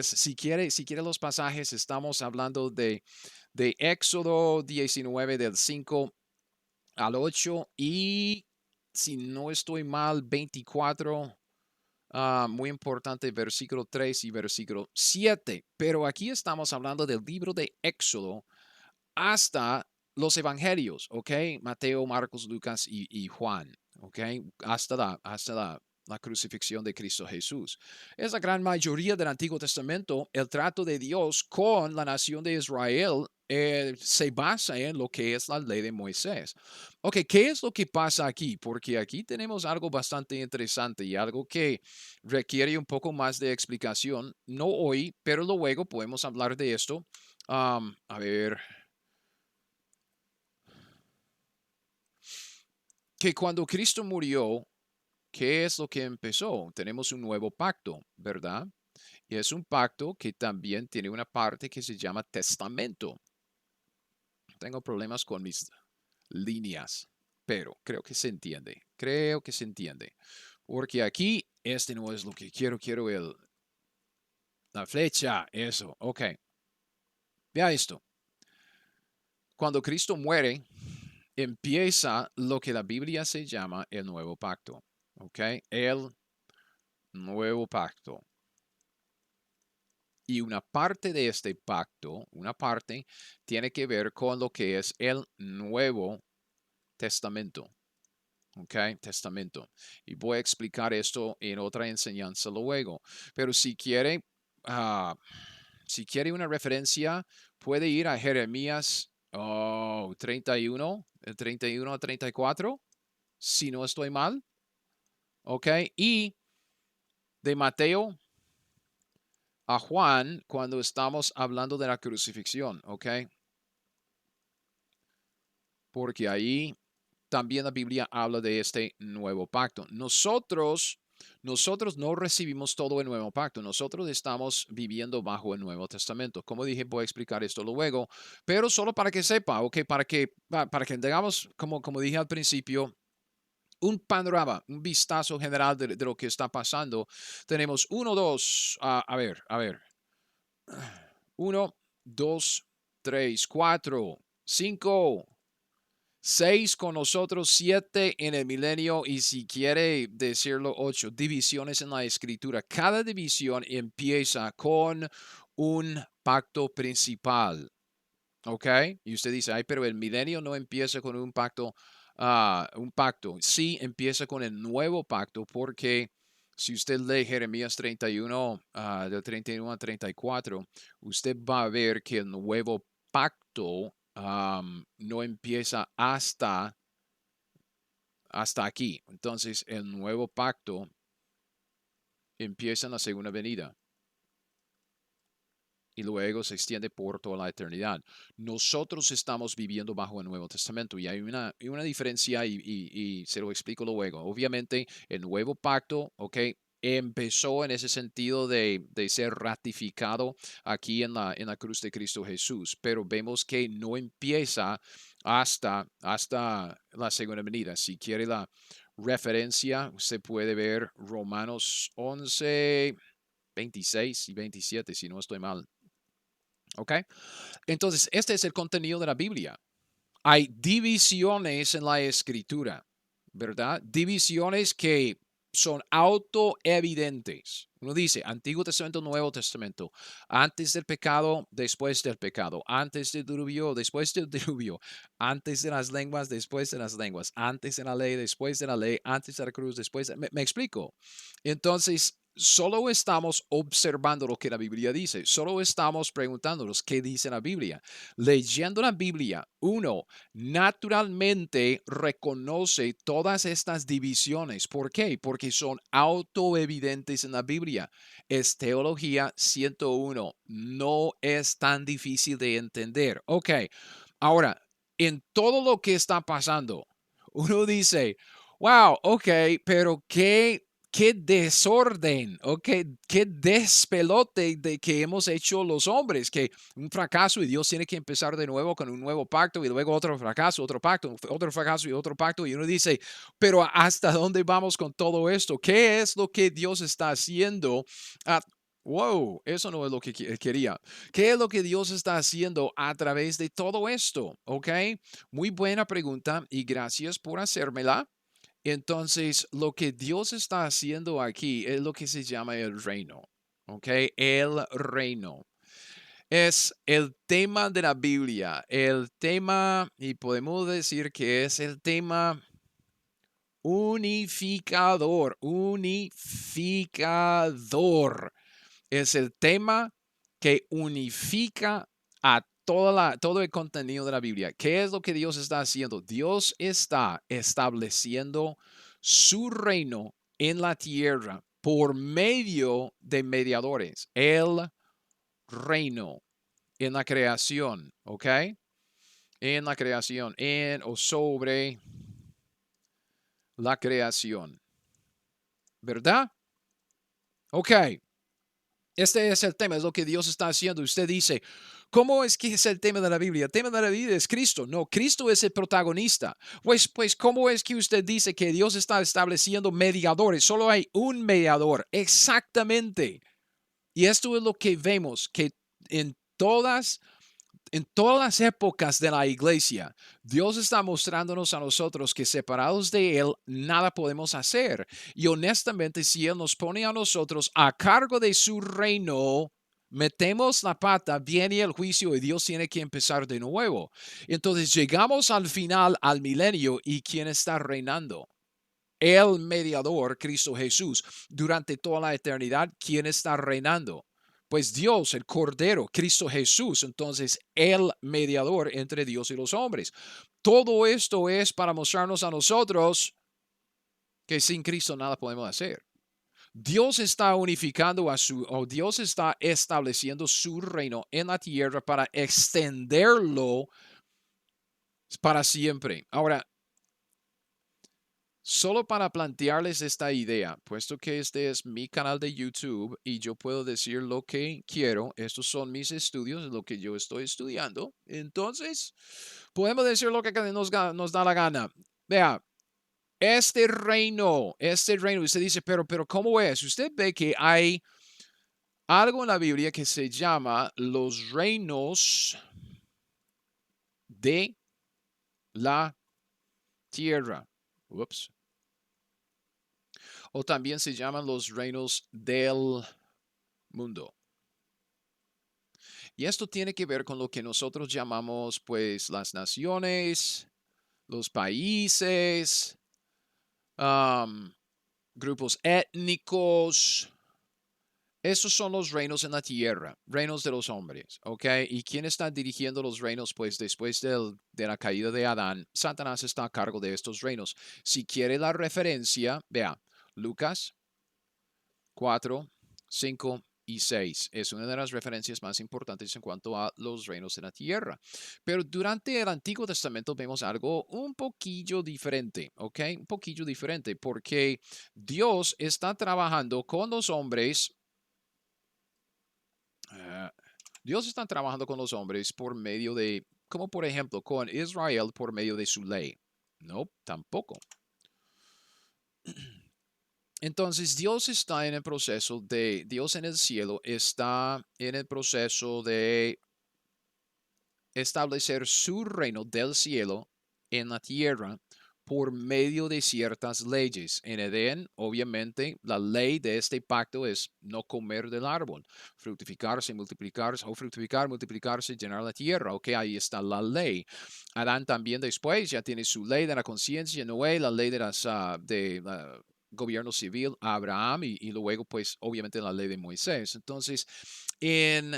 si quiere los pasajes, estamos hablando de Éxodo 19 del 5 al 8 y si no estoy mal, 24, muy importante, versículo 3 y versículo 7. Pero aquí estamos hablando del libro de Éxodo hasta los evangelios, ¿ok? Mateo, Marcos, Lucas y Juan, ¿ok? Hasta la crucifixión de Cristo Jesús. Es la gran mayoría del Antiguo Testamento. El trato de Dios con la nación de Israel se basa en lo que es la ley de Moisés. Ok, ¿qué es lo que pasa aquí? Porque aquí tenemos algo bastante interesante y algo que requiere un poco más de explicación. No hoy, pero luego podemos hablar de esto. A ver, que cuando Cristo murió, ¿qué es lo que empezó? Tenemos un nuevo pacto, ¿verdad? Y es un pacto que también tiene una parte que se llama testamento. Tengo problemas con mis líneas. pero creo que se entiende. Creo que se entiende. Porque aquí, este no es lo que quiero. Quiero la flecha. Eso. Ok. Vea esto. Cuando Cristo muere, empieza lo que la Biblia se llama el nuevo pacto. ¿Ok? El nuevo pacto. Y una parte de este pacto, una parte, tiene que ver con lo que es el Nuevo Testamento. ¿Ok? Testamento. Y voy a explicar esto en otra enseñanza luego. Pero si quiere una referencia, puede ir a Jeremías 31, 31 a 34, si no estoy mal. ¿Ok? Y de Mateo a Juan cuando estamos hablando de la crucifixión. ¿Ok? Porque ahí también la Biblia habla de este nuevo pacto. Nosotros no recibimos todo el nuevo pacto. Nosotros estamos viviendo bajo el Nuevo Testamento. Como dije, voy a explicar esto luego, pero solo para que sepa, ok, para que tengamos, como dije al principio, un panorama, un vistazo general de lo que está pasando. Tenemos uno, dos, a ver, uno, dos, tres, cuatro, cinco. Seis con nosotros, siete en el milenio y si quiere decirlo, ocho divisiones en la escritura. Cada división empieza con un pacto principal, ¿ok? Y usted dice, ay, pero el milenio no empieza con un pacto, un pacto. Sí, empieza con el nuevo pacto porque si usted lee Jeremías 31, del 31 a 34, usted va a ver que el nuevo pacto no empieza hasta aquí. Entonces, el nuevo pacto empieza en la segunda venida y luego se extiende por toda la eternidad. Nosotros estamos viviendo bajo el Nuevo Testamento y hay una diferencia y se lo explico luego. Obviamente, el nuevo pacto, ¿ok? Empezó en ese sentido de ser ratificado aquí en la cruz de Cristo Jesús, pero vemos que no empieza hasta la segunda venida. Si quiere la referencia, usted puede ver Romanos 11, 26 y 27, si no estoy mal. ¿Ok? Entonces, este es el contenido de la Biblia. Hay divisiones en la escritura, ¿verdad? Divisiones que son autoevidentes. Uno dice Antiguo Testamento, Nuevo Testamento, antes del pecado, después del pecado, antes del diluvio, después del diluvio, antes de las lenguas, después de las lenguas, antes de la ley, después de la ley, antes de la cruz, ¿Me explico? Entonces, solo estamos observando lo que la Biblia dice, solo estamos preguntándonos qué dice la Biblia. Leyendo la Biblia, uno naturalmente reconoce todas estas divisiones. ¿Por qué? Porque son autoevidentes en la Biblia. Es teología 101. No es tan difícil de entender. Ok, ahora, en todo lo que está pasando, uno dice, wow, ok, pero qué desorden, ok, qué despelote de que hemos hecho los hombres, que un fracaso y Dios tiene que empezar de nuevo con un nuevo pacto y luego otro fracaso, otro pacto, otro fracaso y otro pacto. Y uno dice, pero ¿hasta dónde vamos con todo esto? ¿Qué es lo que Dios está haciendo? Wow, eso no es lo que quería. ¿Qué es lo que Dios está haciendo a través de todo esto? ¿Ok? Muy buena pregunta y gracias por hacérmela. Entonces, lo que Dios está haciendo aquí es lo que se llama el reino. ¿Ok? El reino. Es el tema de la Biblia, el tema, y podemos decir que es el tema unificador, unificador. Es el tema que unifica a todo el contenido de la Biblia. ¿Qué es lo que Dios está haciendo? Dios está estableciendo su reino en la tierra por medio de mediadores. El reino en la creación, ¿ok? En la creación, en o sobre la creación, ¿verdad? Ok, Este es el tema, es lo que Dios está haciendo. Usted dice, ¿cómo es que es el tema de la Biblia? El tema de la Biblia es Cristo. No, Cristo es el protagonista. Pues, ¿cómo es que usted dice que Dios está estableciendo mediadores? Solo hay un mediador. Exactamente. Y esto es lo que vemos, que en todas las épocas de la iglesia, Dios está mostrándonos a nosotros que separados de Él, nada podemos hacer. Y honestamente, si Él nos pone a nosotros a cargo de su reino, metemos la pata, viene el juicio y Dios tiene que empezar de nuevo. Entonces llegamos al final, al milenio, y ¿quién está reinando? El mediador, Cristo Jesús, durante toda la eternidad, ¿quién está reinando? Pues Dios, el Cordero, Cristo Jesús, entonces el mediador entre Dios y los hombres. Todo esto es para mostrarnos a nosotros que sin Cristo nada podemos hacer. Dios está unificando o Dios está estableciendo su reino en la tierra para extenderlo para siempre. Ahora, solo para plantearles esta idea, puesto que este es mi canal de YouTube y yo puedo decir lo que quiero, estos son mis estudios, lo que yo estoy estudiando, entonces podemos decir lo que nos da la gana. Vea, este reino, usted dice, pero ¿cómo es? Usted ve que hay algo en la Biblia que se llama los reinos de la tierra. Ups. O también se llaman los reinos del mundo. Y esto tiene que ver con lo que nosotros llamamos, pues, las naciones, los países, um, grupos étnicos. Esos son los reinos en la tierra, reinos de los hombres, ¿ok? ¿Y quién está dirigiendo los reinos? Pues después de la caída de Adán, Satanás está a cargo de estos reinos. Si quiere la referencia, vea, Lucas 4, 5 y 6. Es una de las referencias más importantes en cuanto a los reinos de la tierra. Pero durante el Antiguo Testamento vemos algo un poquillo diferente, ¿ok? Un poquillo diferente porque Dios está trabajando con los hombres. Uh, Dios está trabajando con los hombres por medio de, como por ejemplo, con Israel por medio de su ley. No, tampoco. Entonces, Dios está en el proceso de, Dios en el cielo está en el proceso de establecer su reino del cielo en la tierra por medio de ciertas leyes. En Edén, obviamente, la ley de este pacto es no comer del árbol, fructificarse, multiplicarse, o fructificar, multiplicarse, llenar la tierra. Ok, ahí está la ley. Adán también después ya tiene su ley de la conciencia, Noé, la ley de las gobierno civil, Abraham y luego pues obviamente la ley de Moisés. Entonces, en,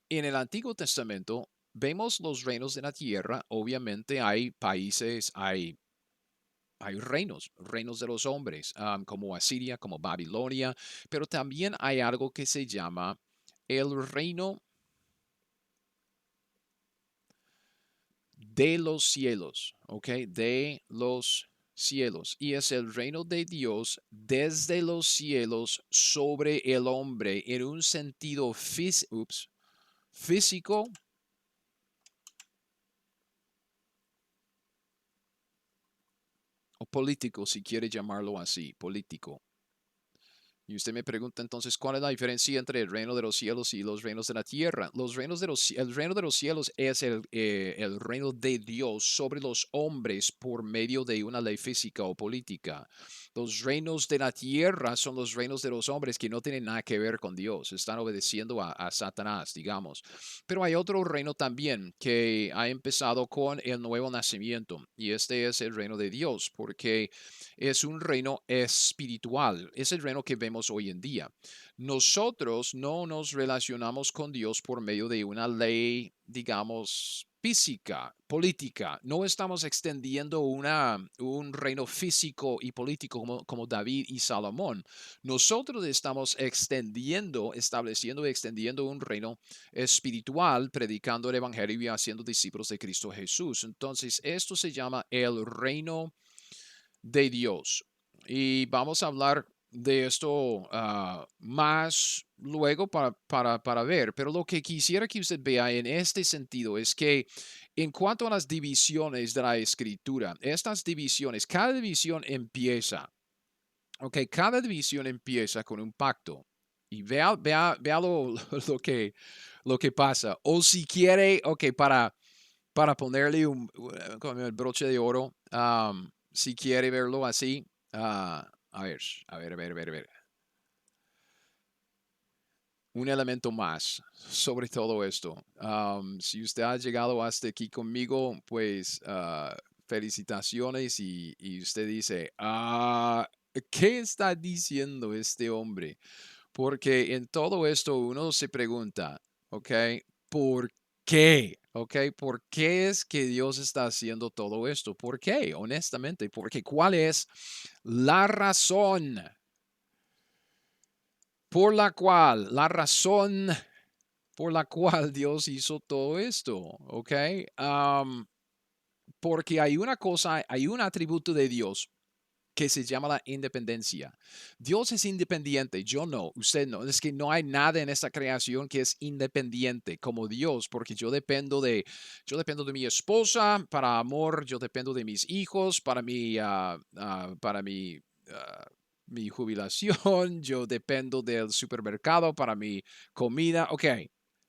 en el Antiguo Testamento vemos los reinos de la tierra, obviamente hay países, hay reinos, reinos de los hombres, como Asiria, como Babilonia, pero también hay algo que se llama el reino de los cielos, ¿ok? De los cielos. Y es el reino de Dios desde los cielos sobre el hombre en un sentido físico o político, si quiere llamarlo así, político. Y usted me pregunta entonces, ¿cuál es la diferencia entre el reino de los cielos y los reinos de la tierra? El reino de los cielos es el reino de Dios sobre los hombres por medio de una ley física o política. Los reinos de la tierra son los reinos de los hombres que no tienen nada que ver con Dios, están obedeciendo a Satanás, digamos. Pero hay otro reino también que ha empezado con el nuevo nacimiento y este es el reino de Dios, porque es un reino espiritual, es el reino que vemos hoy en día. Nosotros no nos relacionamos con Dios por medio de una ley, digamos, física, política. No estamos extendiendo un reino físico y político como David y Salomón. Nosotros estamos extendiendo, estableciendo y extendiendo un reino espiritual, predicando el Evangelio y haciendo discípulos de Cristo Jesús. Entonces, esto se llama el reino de Dios. Y vamos a hablar de esto más luego para ver, pero lo que quisiera que usted vea en este sentido es que en cuanto a las divisiones de la escritura, estas divisiones, cada división empieza, ok, cada división empieza con un pacto. Y vea lo que pasa. O si quiere, ok, para ponerle como el broche de oro, si quiere verlo así, a ver, a ver. Un elemento más sobre todo esto. Si usted ha llegado hasta aquí conmigo, pues felicitaciones y usted dice, ¿qué está diciendo este hombre? Porque en todo esto uno se pregunta, ¿ok? ¿Por qué? ¿Ok? ¿Por qué es que Dios está haciendo todo esto? ¿Por qué? Honestamente, porque ¿cuál es la razón por la razón por la cual Dios hizo todo esto? ¿Ok? Am, Porque hay una cosa, hay un atributo de Dios que se llama la independencia. Dios es independiente, yo no, usted no. Es que no hay nada en esta creación que es independiente como Dios, porque yo dependo de mi esposa para amor, yo dependo de mis hijos para mi jubilación, yo dependo del supermercado para mi comida. Ok,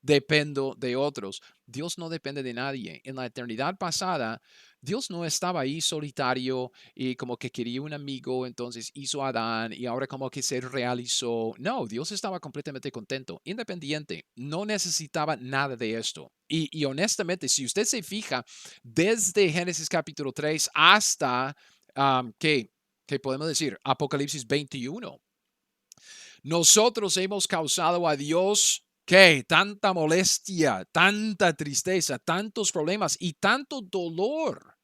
dependo de otros. Dios no depende de nadie. En la eternidad pasada, Dios no estaba ahí solitario y como que quería un amigo, entonces hizo a Adán y ahora como que se realizó. No, Dios estaba completamente contento, independiente, no necesitaba nada de esto. Y honestamente, si usted se fija, desde Génesis capítulo 3 hasta, ¿qué podemos decir? Apocalipsis 21, nosotros hemos causado a Dios, ¿qué? Tanta molestia, tanta tristeza, tantos problemas y tanto dolor,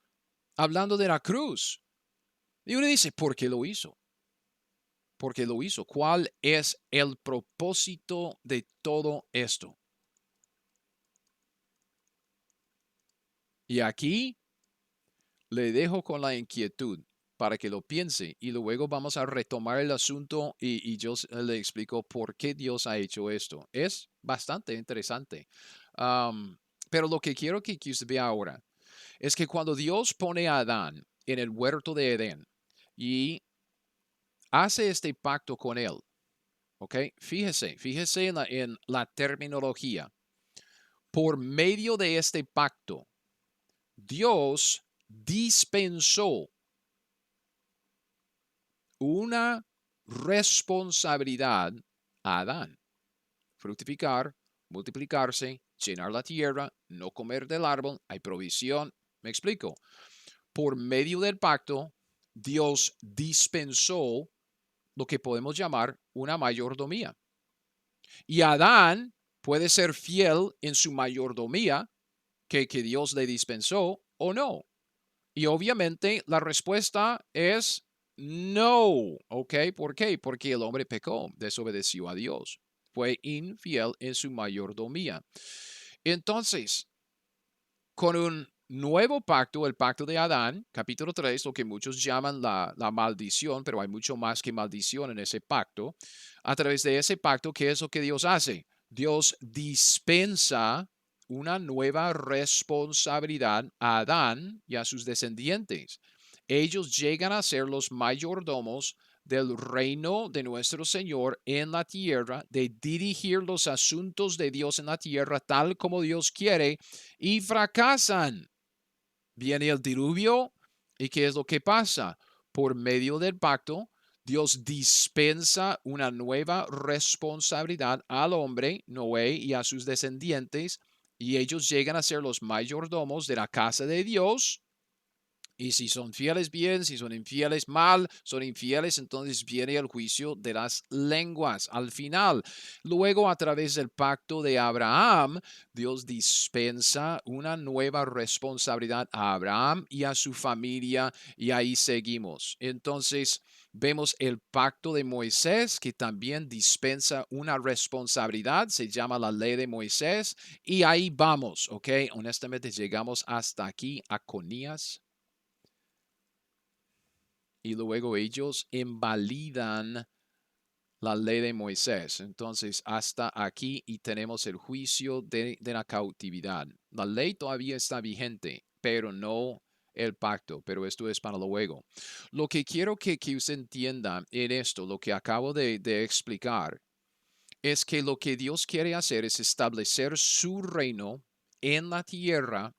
hablando de la cruz. Y uno dice, ¿por qué lo hizo? ¿Por qué lo hizo? ¿Cuál es el propósito de todo esto? Y aquí le dejo con la inquietud para que lo piense y luego vamos a retomar el asunto y yo le explico por qué Dios ha hecho esto. Es bastante interesante. Um, pero lo que quiero que usted vea ahora es que cuando Dios pone a Adán en el huerto de Edén y hace este pacto con él, ¿ok? Fíjese en la terminología. Por medio de este pacto, Dios dispensó una responsabilidad a Adán. Fructificar, multiplicarse, llenar la tierra, no comer del árbol, hay provisión. Me explico. Por medio del pacto, Dios dispensó lo que podemos llamar una mayordomía. Y Adán puede ser fiel en su mayordomía que Dios le dispensó o no. Y obviamente la respuesta es no. ¿Ok? ¿Por qué? Porque el hombre pecó, desobedeció a Dios. Fue infiel en su mayordomía. Entonces, con un nuevo pacto, el pacto de Adán, capítulo 3, lo que muchos llaman la maldición, pero hay mucho más que maldición en ese pacto. A través de ese pacto, ¿qué es lo que Dios hace? Dios dispensa una nueva responsabilidad a Adán y a sus descendientes. Ellos llegan a ser los mayordomos del reino de nuestro Señor en la tierra, de dirigir los asuntos de Dios en la tierra tal como Dios quiere y fracasan. Viene el diluvio y ¿qué es lo que pasa? Por medio del pacto, Dios dispensa una nueva responsabilidad al hombre, Noé y a sus descendientes, y ellos llegan a ser los mayordomos de la casa de Dios. Y si son fieles bien, si son infieles mal, son infieles, entonces viene el juicio de las lenguas al final. Luego, a través del pacto de Abraham, Dios dispensa una nueva responsabilidad a Abraham y a su familia y ahí seguimos. Entonces, vemos el pacto de Moisés que también dispensa una responsabilidad, se llama la ley de Moisés y ahí vamos, ¿ok? Honestamente, llegamos hasta aquí a Conías y luego ellos invalidan la ley de Moisés. Entonces, hasta aquí y tenemos el juicio de la cautividad. La ley todavía está vigente, pero no el pacto, pero esto es para luego. Lo que quiero que usted entienda en esto, lo que acabo de explicar, es que lo que Dios quiere hacer es establecer su reino en la tierra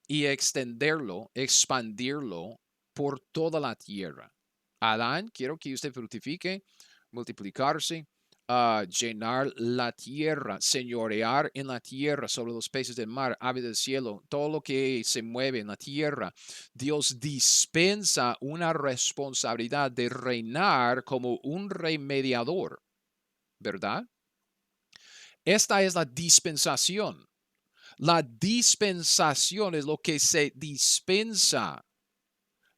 y extenderlo, expandirlo por toda la tierra. Adán, quiero que usted fructifique, multiplicarse, llenar la tierra, señorear en la tierra sobre los peces del mar, aves del cielo, todo lo que se mueve en la tierra. Dios dispensa una responsabilidad de reinar como un rey mediador, ¿verdad? Esta es la dispensación. La dispensación es lo que se dispensa.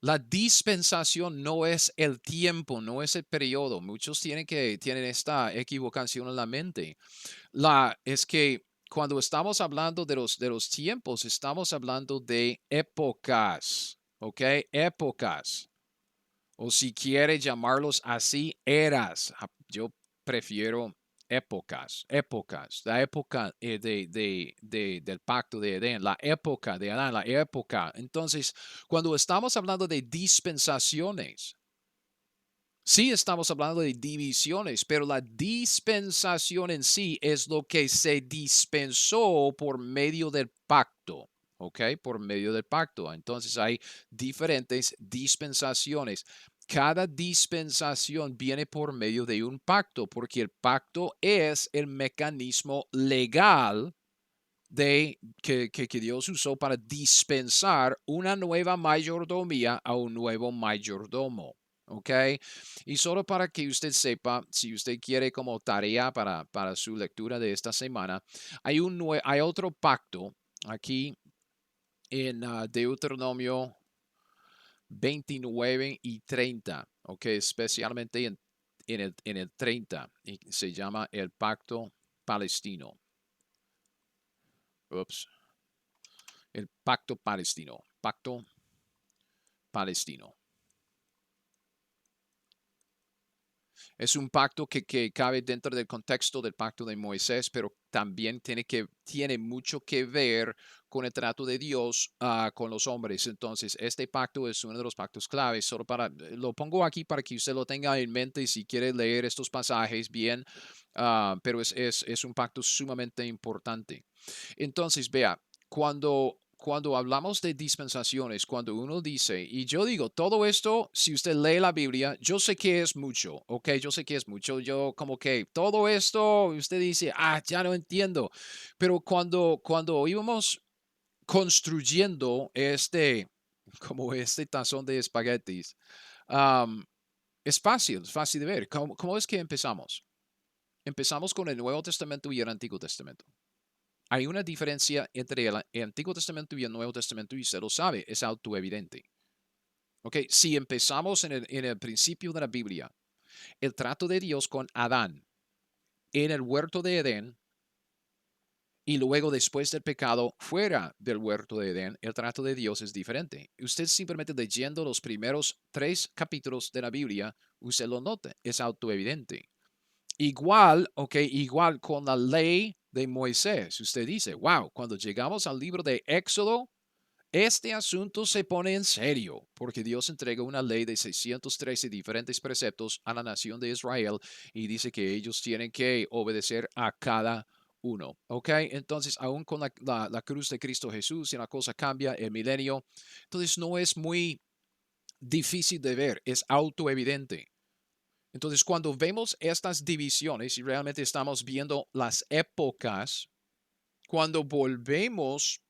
La dispensación no es el tiempo, no es el periodo. Muchos tienen esta equivocación en la mente. Es que cuando estamos hablando de los tiempos, estamos hablando de épocas, ¿ok? Épocas. O si quiere llamarlos así, eras. Yo prefiero épocas, épocas. La época del pacto de Edén, la época de Adán, la época. Entonces, cuando estamos hablando de dispensaciones, sí estamos hablando de divisiones, pero la dispensación en sí es lo que se dispensó por medio del pacto. ¿Ok? Por medio del pacto. Entonces hay diferentes dispensaciones. Cada dispensación viene por medio de un pacto, porque el pacto es el mecanismo legal que Dios usó para dispensar una nueva mayordomía a un nuevo mayordomo. ¿Ok? Y solo para que usted sepa, si usted quiere como tarea para su lectura de esta semana, hay otro pacto aquí en Deuteronomio 29 y 30, ¿ok? Especialmente en el 30, y se llama el pacto palestino. Ups. El pacto palestino. Pacto palestino. Es un pacto que cabe dentro del contexto del pacto de Moisés, pero también tiene mucho que ver con el trato de Dios con los hombres. Entonces, este pacto es uno de los pactos claves. Lo pongo aquí para que usted lo tenga en mente si quiere leer estos pasajes bien, pero es un pacto sumamente importante. Entonces, vea, cuando hablamos de dispensaciones, cuando uno dice, y yo digo, todo esto, si usted lee la Biblia, yo sé que es mucho, ¿ok? Yo sé que es mucho, yo como que todo esto, usted dice, ya no entiendo, pero cuando íbamos construyendo como este tazón de espaguetis, um, es fácil de ver. ¿Cómo es que empezamos? Empezamos con el Nuevo Testamento y el Antiguo Testamento. Hay una diferencia entre el Antiguo Testamento y el Nuevo Testamento y usted lo sabe, es autoevidente. ¿Ok? Si empezamos en el principio de la Biblia, el trato de Dios con Adán en el huerto de Edén y luego después del pecado fuera del huerto de Edén, el trato de Dios es diferente. Usted simplemente leyendo los primeros 3 capítulos de la Biblia, usted lo nota, es autoevidente. Igual con la ley de Moisés. Usted dice, wow, cuando llegamos al libro de Éxodo, este asunto se pone en serio, porque Dios entrega una ley de 613 diferentes preceptos a la nación de Israel y dice que ellos tienen que obedecer a cada uno. ¿Ok? Entonces, aún con la cruz de Cristo Jesús, y la cosa cambia, el milenio, entonces no es muy difícil de ver, es autoevidente. Entonces, cuando vemos estas divisiones y realmente estamos viendo las épocas, cuando volvemos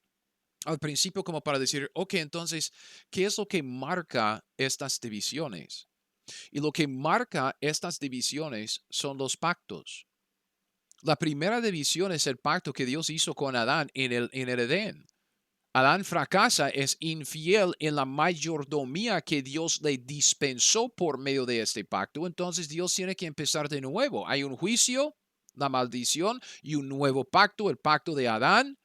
al principio como para decir, ok, entonces, ¿qué es lo que marca estas divisiones? Y lo que marca estas divisiones son los pactos. La primera división es el pacto que Dios hizo con Adán en el Edén. Adán fracasa, es infiel en la mayordomía que Dios le dispensó por medio de este pacto. Entonces Dios tiene que empezar de nuevo. Hay un juicio, la maldición y un nuevo pacto, el pacto de Adán.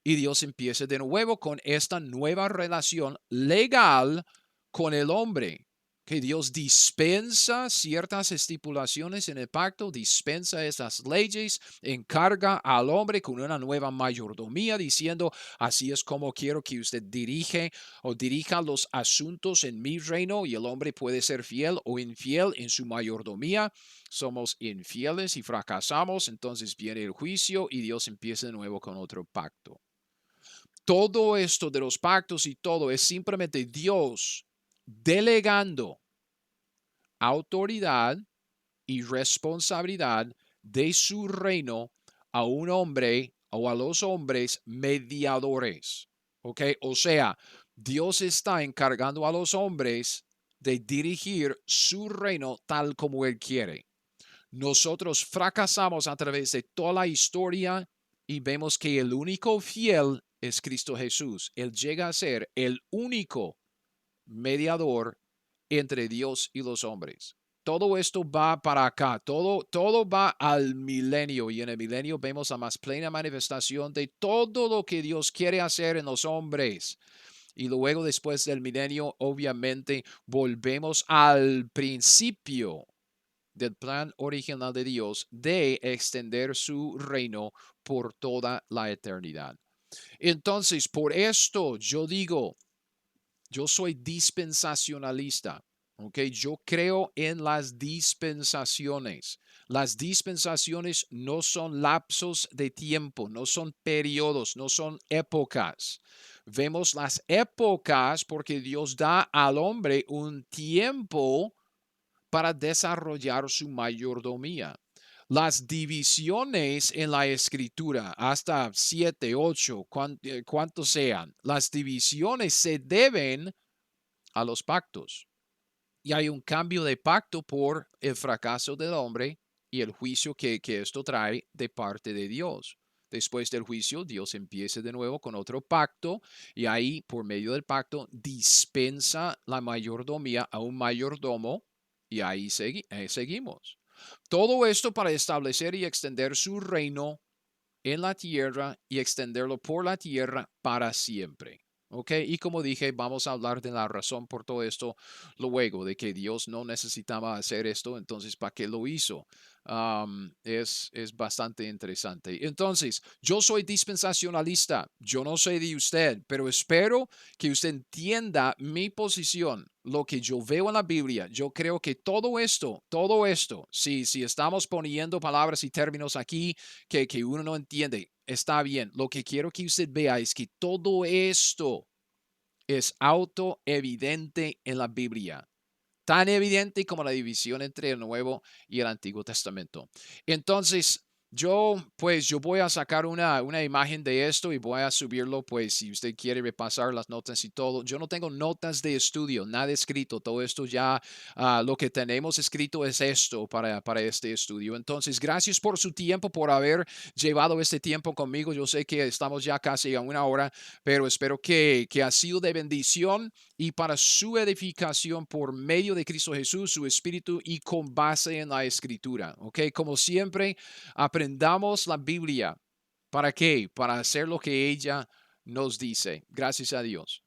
Y Dios empieza de nuevo con esta nueva relación legal con el hombre. que Dios dispensa ciertas estipulaciones en el pacto, dispensa esas leyes, encarga al hombre con una nueva mayordomía, diciendo, así es como quiero que usted dirige o dirija los asuntos en mi reino, y el hombre puede ser fiel o infiel en su mayordomía. Somos infieles y fracasamos, entonces viene el juicio y Dios empieza de nuevo con otro pacto. Todo esto de los pactos y todo es simplemente Dios delegando autoridad y responsabilidad de su reino a un hombre o a los hombres mediadores. ¿Ok? O sea, Dios está encargando a los hombres de dirigir su reino tal como Él quiere. Nosotros fracasamos a través de toda la historia y vemos que el único fiel es Cristo Jesús. Él llega a ser el único mediador entre Dios y los hombres. Todo esto va para acá, todo va al milenio, y en el milenio vemos la más plena manifestación de todo lo que Dios quiere hacer en los hombres. Y luego, después del milenio, obviamente volvemos al principio del plan original de Dios de extender su reino por toda la eternidad. Entonces, por esto yo digo, yo soy dispensacionalista. ¿Ok? Yo creo en las dispensaciones. Las dispensaciones no son lapsos de tiempo, no son periodos, no son épocas. Vemos las épocas porque Dios da al hombre un tiempo para desarrollar su mayordomía. Las divisiones en la escritura, hasta 7, 8, cuantos sean, las divisiones se deben a los pactos. Y hay un cambio de pacto por el fracaso del hombre y el juicio que esto trae de parte de Dios. Después del juicio, Dios empieza de nuevo con otro pacto, y ahí, por medio del pacto, dispensa la mayordomía a un mayordomo, y ahí seguimos. Todo esto para establecer y extender su reino en la tierra y extenderlo por la tierra para siempre. ¿Ok? Y como dije, vamos a hablar de la razón por todo esto luego, de que Dios no necesitaba hacer esto, entonces, ¿para qué lo hizo? Es bastante interesante. Entonces, yo soy dispensacionalista, yo no sé de usted, pero espero que usted entienda mi posición, lo que yo veo en la Biblia. Yo creo que todo esto, si estamos poniendo palabras y términos aquí que uno no entiende, está bien. Lo que quiero que usted vea es que todo esto es autoevidente en la Biblia, tan evidente como la división entre el Nuevo y el Antiguo Testamento. Entonces, yo voy a sacar una imagen de esto y voy a subirlo, pues si usted quiere repasar las notas y todo. Yo no tengo notas de estudio, nada escrito, todo esto ya, lo que tenemos escrito es esto para este estudio. Entonces, gracias por su tiempo, por haber llevado este tiempo conmigo. Yo sé que estamos ya casi a una hora, pero espero que ha sido de bendición y para su edificación por medio de Cristo Jesús, su Espíritu, y con base en la Escritura. ¿Ok? Como siempre, aprendamos la Biblia. ¿Para qué? Para hacer lo que ella nos dice. Gracias a Dios.